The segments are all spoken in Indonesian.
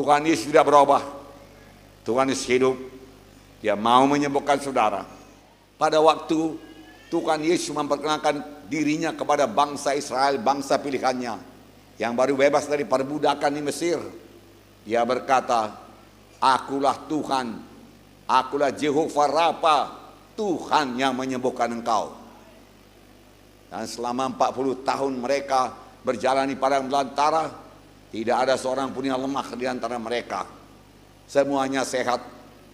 Tuhan Yesus tidak berubah. Tuhan Yesus hidup. Dia mau menyembuhkan saudara. Pada waktu Tuhan Yesus memperkenalkan dirinya kepada bangsa Israel, bangsa pilihannya, yang baru bebas dari perbudakan di Mesir, dia berkata, akulah Tuhan, akulah Jehovah Rafa, Tuhan yang menyembuhkan engkau. Dan selama 40 tahun mereka berjalan di padang belantara, tidak ada seorang pun yang lemah di antara mereka. Semuanya sehat,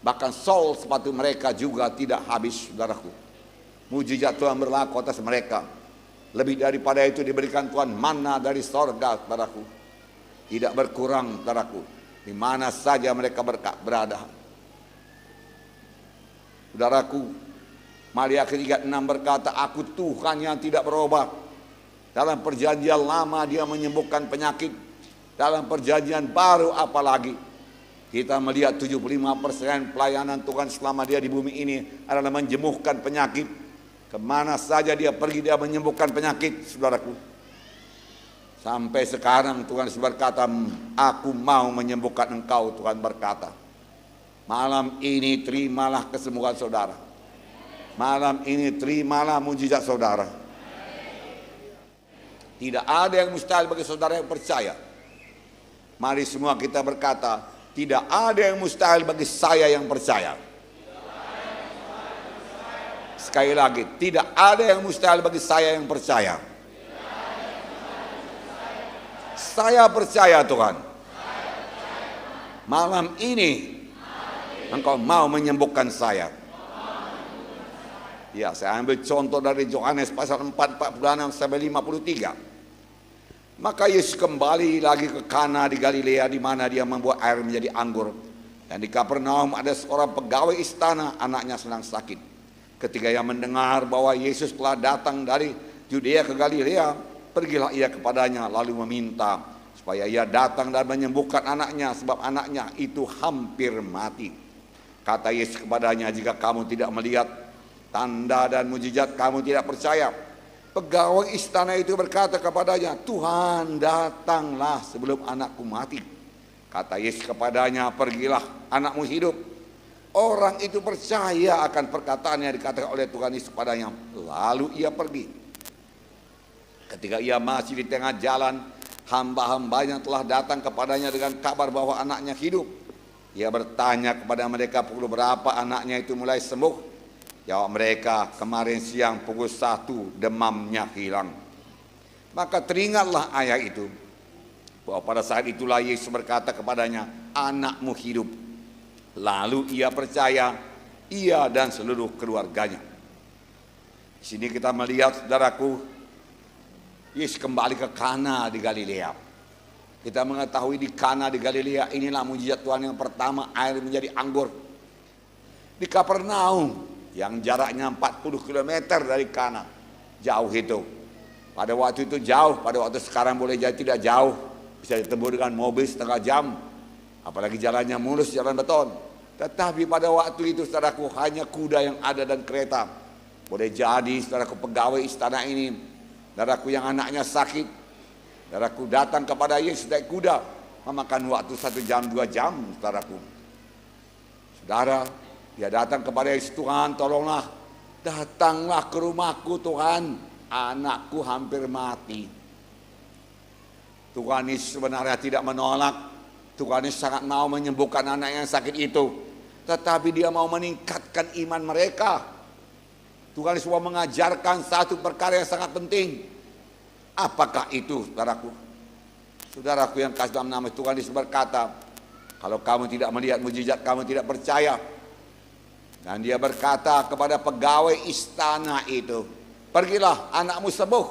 bahkan sol sepatu mereka juga tidak habis, saudaraku. Mujizat Tuhan berlaku atas mereka. Lebih daripada itu diberikan Tuhan mana dari sorga, saudaraku. Tidak berkurang, saudaraku. Di mana saja mereka berada. Saudaraku, Maliaki 3:6 berkata, aku Tuhan yang tidak berubah. Dalam perjanjian lama dia menyembuhkan penyakit. Dalam perjanjian baru apalagi. Kita melihat 75% pelayanan Tuhan selama dia di bumi ini adalah menyembuhkan penyakit. Kemana saja dia pergi dia menyembuhkan penyakit, saudaraku. Sampai sekarang Tuhan berkata, aku mau menyembuhkan engkau, Tuhan berkata. Malam ini terimalah kesembuhan saudara. Malam ini terimalah mujizat saudara. Tidak ada yang mustahil bagi saudara yang percaya. Mari semua kita berkata, tidak ada yang mustahil bagi saya yang percaya. Sekali lagi, tidak ada yang mustahil bagi saya yang percaya. Saya percaya Tuhan. Malam ini engkau mau menyembuhkan saya. Ya, saya ambil contoh dari Yohanes pasal 4:46 sampai 53. Maka Yesus kembali lagi ke Kana di Galilea, di mana dia membuat air menjadi anggur. Dan di Kapernaum ada seorang pegawai istana, anaknya sedang sakit. Ketika ia mendengar bahwa Yesus telah datang dari Yudea ke Galilea, pergilah ia kepadanya lalu meminta supaya ia datang dan menyembuhkan anaknya, sebab anaknya itu hampir mati. Kata Yesus kepadanya, jika kamu tidak melihat tanda dan mujizat, kamu tidak percaya. Pegawai istana itu berkata kepadanya, Tuhan, datanglah sebelum anakku mati. Kata Yesus kepadanya, pergilah, anakmu hidup. Orang itu percaya akan perkataan yang dikatakan oleh Tuhan Yesus kepadanya. Lalu ia pergi. Ketika ia masih di tengah jalan, hamba-hambanya telah datang kepadanya dengan kabar bahwa anaknya hidup. Ia bertanya kepada mereka pukul berapa anaknya itu mulai sembuh. Jawab mereka, kemarin siang pukul 1 demamnya hilang. Maka teringatlah ayah itu, bahwa pada saat itulah Yesus berkata kepadanya, anakmu hidup. Lalu ia percaya, ia dan seluruh keluarganya. Di sini kita melihat, saudaraku, Yesus kembali ke Kana di Galilea. Kita mengetahui di Kana di Galilea inilah mujizat Tuhan yang pertama, air menjadi anggur. Di Kapernaum yang jaraknya 40 km dari Kana, jauh itu. Pada waktu itu jauh, pada waktu sekarang boleh jadi tidak jauh, bisa ditempuh dengan mobil setengah jam, apalagi jalannya mulus, jalan beton. Tetapi pada waktu itu, saudaraku, hanya kuda yang ada dan kereta. Boleh jadi, saudaraku, pegawai istana ini, saudaraku yang anaknya sakit, saudaraku datang kepada Yesus naik kuda, memakan waktu 1 jam 2 jam, saudaraku. Saudara, dia datang kepada Yesus, Tuhan tolonglah, datanglah ke rumahku Tuhan, anakku hampir mati. Tuhan Yesus sebenarnya tidak menolak, Tuhan Yesus sangat mau menyembuhkan anak yang sakit itu. Tetapi dia mau meningkatkan iman mereka. Tuhan Yesus mau mengajarkan satu perkara yang sangat penting. Apakah itu, saudaraku? Saudaraku yang kasih dalam nama Tuhan Yesus berkata, kalau kamu tidak melihat mujizat, kamu tidak percaya. Dan dia berkata kepada pegawai istana itu, pergilah, anakmu sembuh.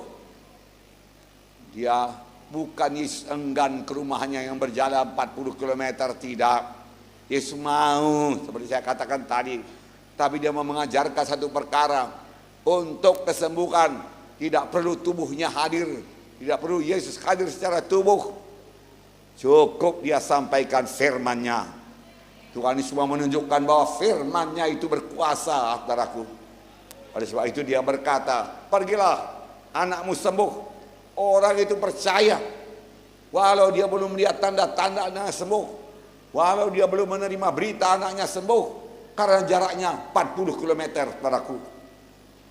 Dia bukan Yesus enggan ke rumahnya yang berjalan 40 km, tidak. Yesus mau, seperti saya katakan tadi. Tapi dia mau mengajarkan satu perkara. Untuk kesembuhan, tidak perlu tubuhnya hadir. Tidak perlu Yesus hadir secara tubuh. Cukup dia sampaikan firman-Nya. Tuhan Yesus menunjukkan bahwa firman-Nya itu berkuasa, saudaraku. Oleh sebab itu dia berkata, pergilah, anakmu sembuh. Orang itu percaya. Walau dia belum melihat tanda-tanda anaknya sembuh. Walau dia belum menerima berita anaknya sembuh, karena jaraknya 40 km, saudaraku.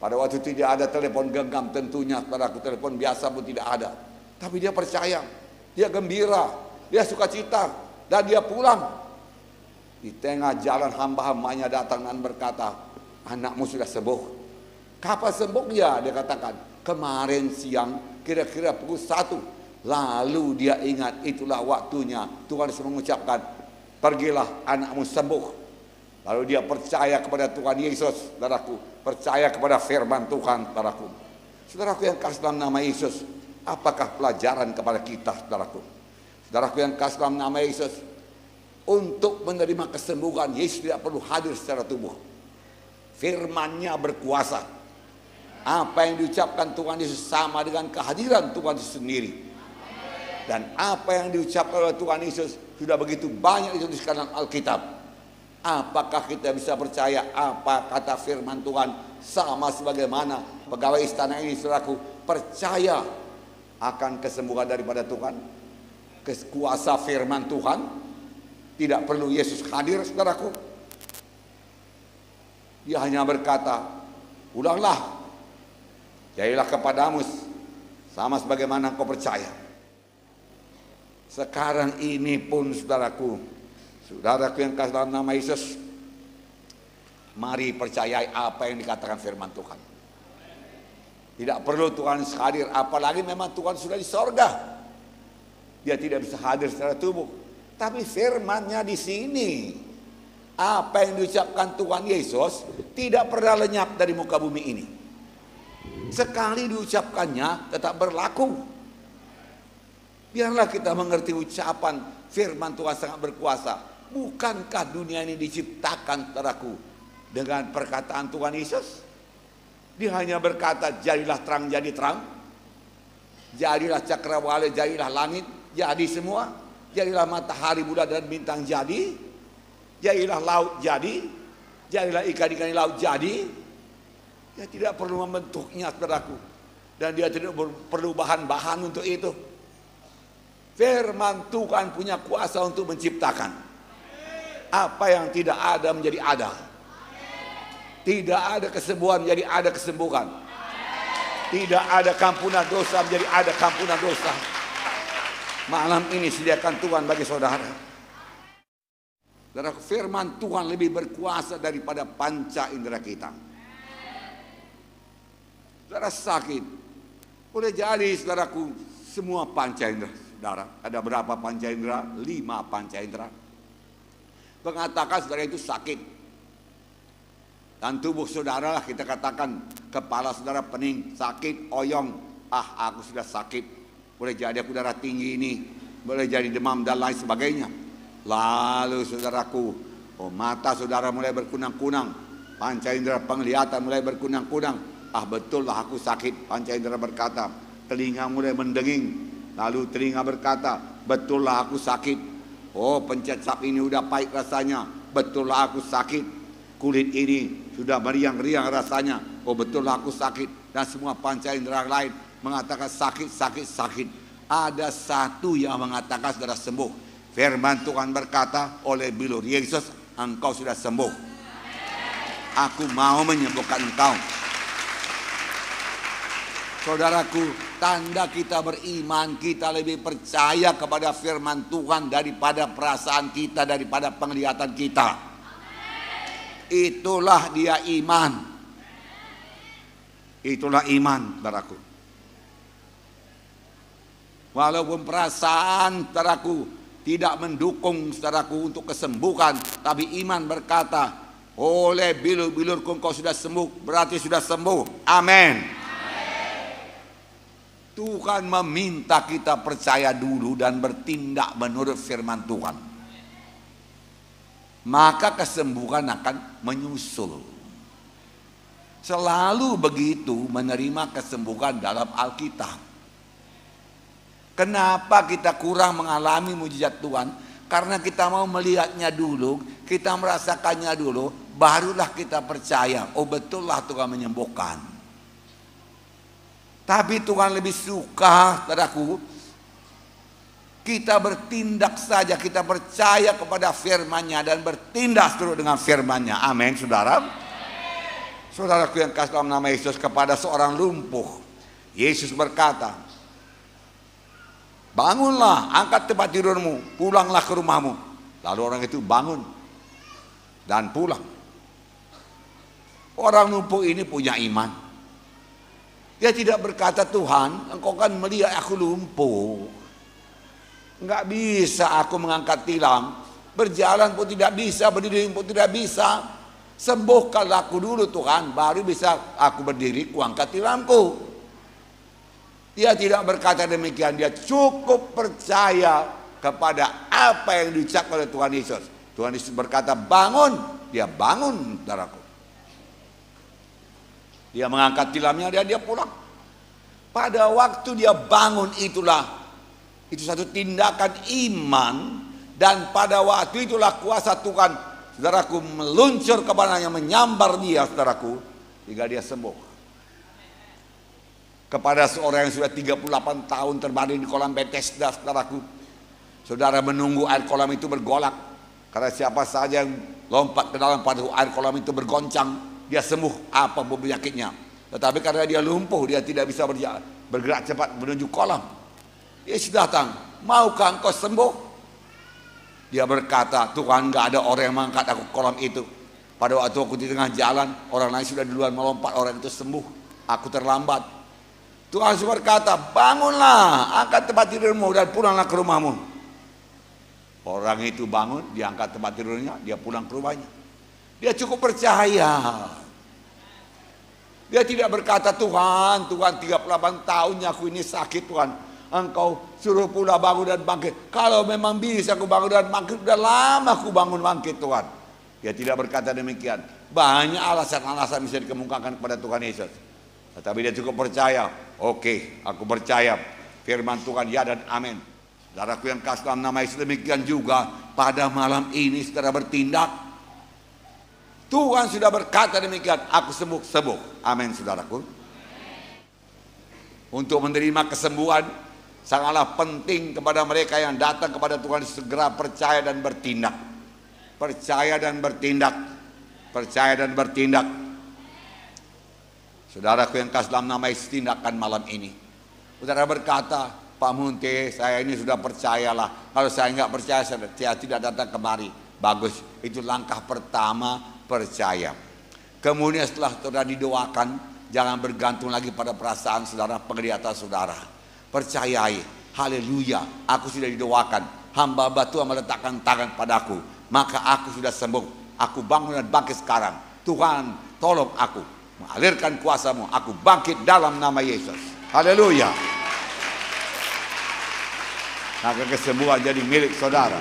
Pada waktu itu tidak ada telepon genggam tentunya, saudaraku, telepon biasa pun tidak ada. Tapi dia percaya, dia gembira, dia sukacita, dan dia pulang. Di tengah jalan hamba-hambanya datang dan berkata, anakmu sudah sembuh. Kapan sembuhnya? Dia katakan, kemarin siang kira-kira pukul 1. Lalu dia ingat itulah waktunya Tuhan Yesus mengucapkan, pergilah anakmu sembuh. Lalu dia percaya kepada Tuhan Yesus, saudaraku, percaya kepada firman Tuhan, saudaraku. Saudaraku yang kasih dalam nama Yesus, apakah pelajaran kepada kita, saudaraku? Saudaraku yang kasih dalam nama Yesus, untuk menerima kesembuhan, Yesus tidak perlu hadir secara tubuh. Firman-Nya berkuasa. Apa yang diucapkan Tuhan Yesus sama dengan kehadiran Tuhan Yesus sendiri. Dan apa yang diucapkan oleh Tuhan Yesus sudah begitu banyak dituliskan dalam Alkitab. Apakah kita bisa percaya apa kata firman Tuhan sama sebagaimana pegawai istana ini, saudaraku, percaya akan kesembuhan daripada Tuhan, kuasa firman Tuhan. Tidak perlu Yesus hadir, saudaraku. Dia hanya berkata, ulanglah, jadilah kepadamu sama sebagaimana engkau percaya. Sekarang ini pun, saudaraku yang kasih dalam nama Yesus, mari percayai apa yang dikatakan firman Tuhan. Tidak perlu Tuhan hadir, apalagi memang Tuhan sudah di sorga. Dia tidak bisa hadir secara tubuh, tapi firman-Nya di sini. Apa yang diucapkan Tuhan Yesus tidak pernah lenyap dari muka bumi ini. Sekali diucapkannya tetap berlaku. Biarlah kita mengerti ucapan firman Tuhan sangat berkuasa. Bukankah dunia ini diciptakan, saudaraku, dengan perkataan Tuhan Yesus? Dia hanya berkata, jadilah terang, jadi terang. Jadilah cakrawala, jadilah langit, jadi semua. Jadilah matahari, bulan dan bintang, jadi. Jadilah laut, jadi. Jadilah ikan-ikan di laut, jadi. Dia tidak perlu membentuknya, saudaraku. Dan dia tidak perlu bahan-bahan untuk itu. Firman Tuhan punya kuasa untuk menciptakan. Apa yang tidak ada menjadi ada. Tidak ada kesembuhan menjadi ada kesembuhan. Tidak ada kampunan dosa menjadi ada kampunan dosa. Malam ini sediakan Tuhan bagi saudara. Saudara, firman Tuhan lebih berkuasa daripada panca indera kita. Saudara sakit, boleh jadi saudaraku semua panca indera. Saudara, ada berapa panca indera? 5 panca indera. Mengatakan saudara itu sakit. Dan tubuh saudara, kita katakan kepala saudara pening, sakit, oyong. Ah, aku sudah sakit. Boleh jadi aku darah tinggi ini, boleh jadi demam dan lain sebagainya. Lalu saudaraku, mata saudara mulai berkunang-kunang, panca indera penglihatan mulai berkunang-kunang. Ah, betul lah aku sakit, panca indera berkata. Telinga mulai mendenging, lalu telinga berkata, betul lah aku sakit. Oh, pencet sap ini udah pahit rasanya, betul lah aku sakit. Kulit ini sudah meriang-riang rasanya, oh betul lah aku sakit. Dan semua panca indera lain mengatakan sakit, sakit, sakit. Ada satu yang mengatakan saudara sembuh. Firman Tuhan berkata, oleh bilur Yesus engkau sudah sembuh. Aku mau menyembuhkan engkau. Saudaraku, tanda kita beriman, kita lebih percaya kepada firman Tuhan daripada perasaan kita, daripada penglihatan kita. Itulah dia iman. Itulah iman, saudaraku. Walaupun perasaan, saudaraku, tidak mendukung saudaraku untuk kesembuhan, tapi iman berkata, oleh bilur-bilurku engkau sudah sembuh, berarti sudah sembuh. Amin. Tuhan meminta kita percaya dulu dan bertindak menurut firman Tuhan. Maka kesembuhan akan menyusul. Selalu begitu menerima kesembuhan dalam Alkitab. Kenapa kita kurang mengalami mujizat Tuhan? Karena kita mau melihatnya dulu, kita merasakannya dulu, barulah kita percaya, oh betullah Tuhan menyembuhkan. Tapi Tuhan lebih suka, saudaraku, Kita bertindak saja, kita percaya kepada firman-Nya dan bertindak seturut dengan firman-Nya. Amin, saudara. Saudaraku yang kasih dalam nama Yesus, kepada seorang lumpuh, Yesus berkata, bangunlah, angkat tempat tidurmu, pulanglah ke rumahmu. Lalu orang itu bangun dan pulang. Orang lumpuh ini punya iman. Dia tidak berkata, Tuhan, engkau kan melihat aku lumpuh, enggak bisa aku mengangkat tilam, berjalan pun tidak bisa, berdiri pun tidak bisa. Sembuhkanlah aku dulu Tuhan, baru bisa aku berdiri, kuangkat tilamku. Dia tidak berkata demikian, dia cukup percaya kepada apa yang diucapkan oleh Tuhan Yesus. Tuhan Yesus berkata bangun, dia bangun, saudaraku. Dia mengangkat tilamnya, dia pulang. Pada waktu dia bangun itu satu tindakan iman, dan pada waktu itulah kuasa Tuhan, saudaraku, meluncur kepadanya, menyambar dia, saudaraku, hingga dia sembuh. Kepada seorang yang sudah 38 tahun terbaring di kolam Bethesda, saudaraku, saudara menunggu air kolam itu bergolak, karena siapa saja yang lompat ke dalam pada air kolam itu bergoncang, dia sembuh apapun penyakitnya. Tetapi karena dia lumpuh, dia tidak bisa bergerak cepat menuju kolam. Yesus datang, maukah engkau sembuh? Dia berkata, Tuhan, enggak ada orang yang mengangkat aku ke kolam itu. Pada waktu aku di tengah jalan, orang lain sudah duluan melompat, orang itu sembuh. Aku terlambat. Tuhan berkata, bangunlah, angkat tempat tidurmu dan pulanglah ke rumahmu. Orang itu bangun, dia angkat tempat tidurnya, dia pulang ke rumahnya. Dia cukup percaya. Dia tidak berkata, Tuhan 38 tahunnya aku ini sakit, Tuhan, engkau suruh pula bangun dan bangkit. Kalau memang bisa aku bangun dan bangkit, sudah lama aku bangun bangkit, Tuhan. Dia tidak berkata demikian. Banyak alasan-alasan bisa dikemukakan kepada Tuhan Yesus. Tetapi dia cukup percaya. Oke, aku percaya firman Tuhan, ya dan amin. Saudaraku yang kasih dalam nama Yesus, demikian juga pada malam ini saudara bertindak. Tuhan sudah berkata demikian, aku sembuh. Amin, saudaraku. Untuk menerima kesembuhan sangatlah penting kepada mereka yang datang kepada Tuhan, segera percaya dan bertindak. Percaya dan bertindak. Percaya dan bertindak. Saudaraku yang kasih dalam nama Yesus, tindakan malam ini. Saudara berkata, Pak Munte, saya ini sudah percayalah. Kalau saya enggak percaya, saya tidak datang kemari. Bagus, itu langkah pertama, percaya. Kemudian setelah saudara didoakan, jangan bergantung lagi pada perasaan saudara, penglihatan saudara. Percayai, haleluya, aku sudah didoakan. Hamba Tuhan meletakkan tangan padaku, maka aku sudah sembuh. Aku bangun dan bangkit sekarang. Tuhan, tolong aku, mengalirkan kuasa-Mu, aku bangkit dalam nama Yesus. Haleluya. Maka kesembuhan jadi milik saudara.